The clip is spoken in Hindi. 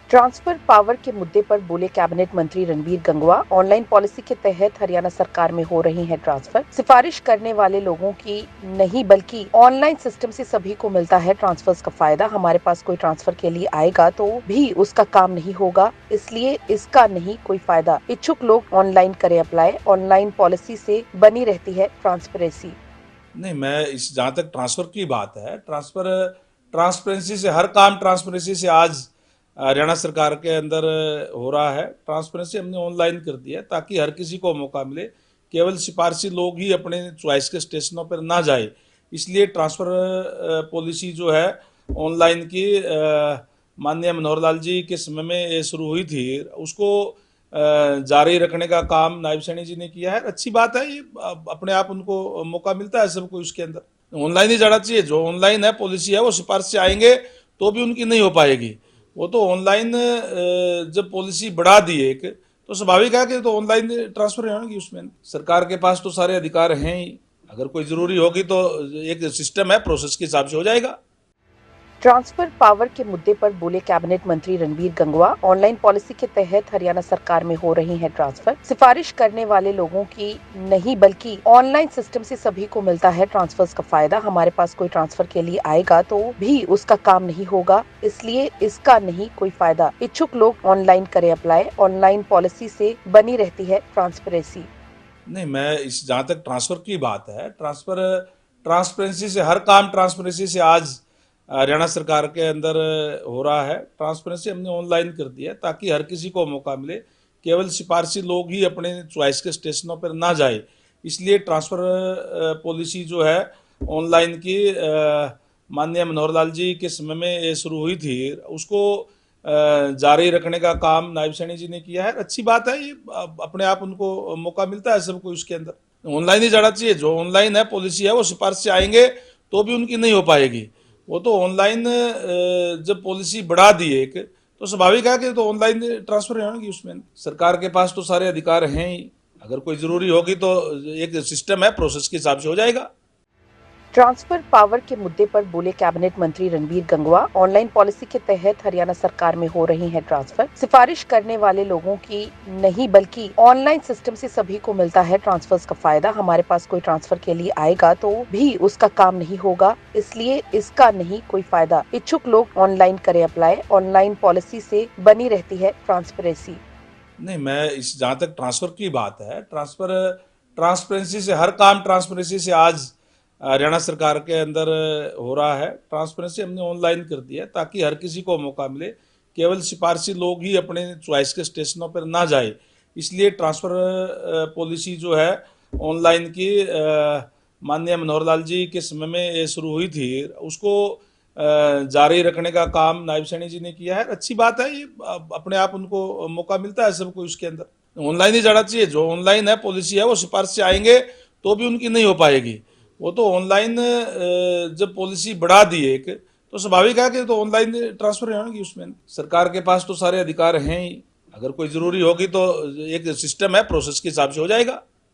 ट्रांसफर पावर के मुद्दे पर बोले कैबिनेट मंत्री रणबीर गंगवा। ऑनलाइन पॉलिसी के तहत हरियाणा सरकार में हो रही है ट्रांसफर। सिफारिश करने वाले लोगों की नहीं बल्कि ऑनलाइन सिस्टम से सभी को मिलता है ट्रांसफर्स का फायदा। हमारे पास कोई ट्रांसफर के लिए आएगा तो भी उसका काम नहीं होगा, इसलिए इसका नहीं कोई फायदा। इच्छुक लोग ऑनलाइन करें अप्लाई। ऑनलाइन पॉलिसी से बनी रहती है ट्रांसपेरेंसी। नहीं, मैं इस जहाँ तक ट्रांसफर की बात है, ट्रांसपेरेंसी से हर काम ट्रांसपेरेंसी से आज हरियाणा सरकार के अंदर हो रहा है। ट्रांसपेरेंसी हमने ऑनलाइन कर दी है ताकि हर किसी को मौका मिले। केवल सिफारशी लोग ही अपने चॉइस के स्टेशनों पर ना जाए, इसलिए ट्रांसफर पॉलिसी जो है ऑनलाइन की माननीय मनोहर लाल जी के समय में ये शुरू हुई थी, उसको जारी रखने का काम नायब सैनी जी ने किया है। अच्छी बात है, ये अपने आप उनको मौका मिलता है सबको इसके अंदर। ऑनलाइन ही जाना चाहिए। जो ऑनलाइन है पॉलिसी है वो सिफारिश से आएंगे तो भी उनकी नहीं हो पाएगी। वो तो ऑनलाइन जब पॉलिसी बढ़ा दी एक, तो स्वाभाविक है कि तो ऑनलाइन ट्रांसफर होंगी। उसमें सरकार के पास तो सारे अधिकार हैं ही। अगर कोई जरूरी होगी तो एक सिस्टम है, प्रोसेस के हिसाब से हो जाएगा। ट्रांसफर पावर के मुद्दे पर बोले कैबिनेट मंत्री रणबीर गंगवा। ऑनलाइन पॉलिसी के तहत हरियाणा सरकार में हो रही है ट्रांसफर। सिफारिश करने वाले लोगों की नहीं बल्कि ऑनलाइन सिस्टम से सभी को मिलता है ट्रांसफर्स का फायदा। हमारे पास कोई ट्रांसफर के लिए आएगा तो भी उसका काम नहीं होगा, इसलिए इसका नहीं कोई फायदा। इच्छुक लोग ऑनलाइन करें अप्लाई। ऑनलाइन पॉलिसी से बनी रहती है ट्रांसपेरेंसी। नहीं, मैं इस जहाँ तक ट्रांसफर की बात है, ट्रांसपेरेंसी से हर काम ट्रांसपेरेंसी से आज हरियाणा सरकार के अंदर हो रहा है। ट्रांसपेरेंसी हमने ऑनलाइन कर दी है ताकि हर किसी को मौका मिले। केवल सिफारशी लोग ही अपने चॉइस के स्टेशनों पर ना जाए, इसलिए ट्रांसफर पॉलिसी जो है ऑनलाइन की माननीय मनोहर लाल जी के समय में ये शुरू हुई थी, उसको जारी रखने का काम नायब सैनी जी ने किया है। अच्छी बात है, ये अपने आप उनको मौका मिलता है सबको इसके अंदर। ऑनलाइन ही जाना चाहिए। जो ऑनलाइन है पॉलिसी है वो सिफारिश से आएंगे तो भी उनकी नहीं हो पाएगी। वो तो ऑनलाइन जब पॉलिसी बढ़ा दी एक, तो स्वाभाविक है कि तो ऑनलाइन ट्रांसफर होंगी। उसमें सरकार के पास तो सारे अधिकार हैं ही। अगर कोई जरूरी होगी तो एक सिस्टम है, प्रोसेस के हिसाब से हो जाएगा। ट्रांसफर पावर के मुद्दे पर बोले कैबिनेट मंत्री रणबीर गंगवा। ऑनलाइन पॉलिसी के तहत हरियाणा सरकार में हो रही है ट्रांसफर। सिफारिश करने वाले लोगों की नहीं बल्कि ऑनलाइन सिस्टम से सभी को मिलता है ट्रांसफर्स का फायदा। हमारे पास कोई ट्रांसफर के लिए आएगा तो भी उसका काम नहीं होगा, इसलिए इसका नहीं कोई फायदा। इच्छुक लोग ऑनलाइन करें अप्लाई। ऑनलाइन पॉलिसी से बनी रहती है ट्रांसपेरेंसी। नहीं, मैं इस जहाँ तक ट्रांसफर की बात है, ट्रांसपेरेंसी से हर काम ट्रांसपेरेंसी से आज हरियाणा सरकार के अंदर हो रहा है। ट्रांसपेरेंसी हमने ऑनलाइन कर दी है ताकि हर किसी को मौका मिले। केवल सिफारशी लोग ही अपने चॉइस के स्टेशनों पर ना जाए, इसलिए ट्रांसफर पॉलिसी जो है ऑनलाइन की माननीय मनोहर लाल जी के समय में ये शुरू हुई थी, उसको जारी रखने का काम नायब सैनी जी ने किया है। अच्छी बात है, ये अपने आप उनको मौका मिलता है सबको इसके अंदर। ऑनलाइन ही जाना चाहिए। जो ऑनलाइन है पॉलिसी है वो सिफारिश से आएंगे तो भी उनकी नहीं हो पाएगी। वो तो ऑनलाइन जब पॉलिसी बढ़ा दी एक, तो स्वाभाविक है कि तो ऑनलाइन ट्रांसफर होंगी। उसमें सरकार के पास तो सारे अधिकार हैं ही। अगर कोई जरूरी होगी तो एक सिस्टम है, प्रोसेस के हिसाब से हो जाएगा।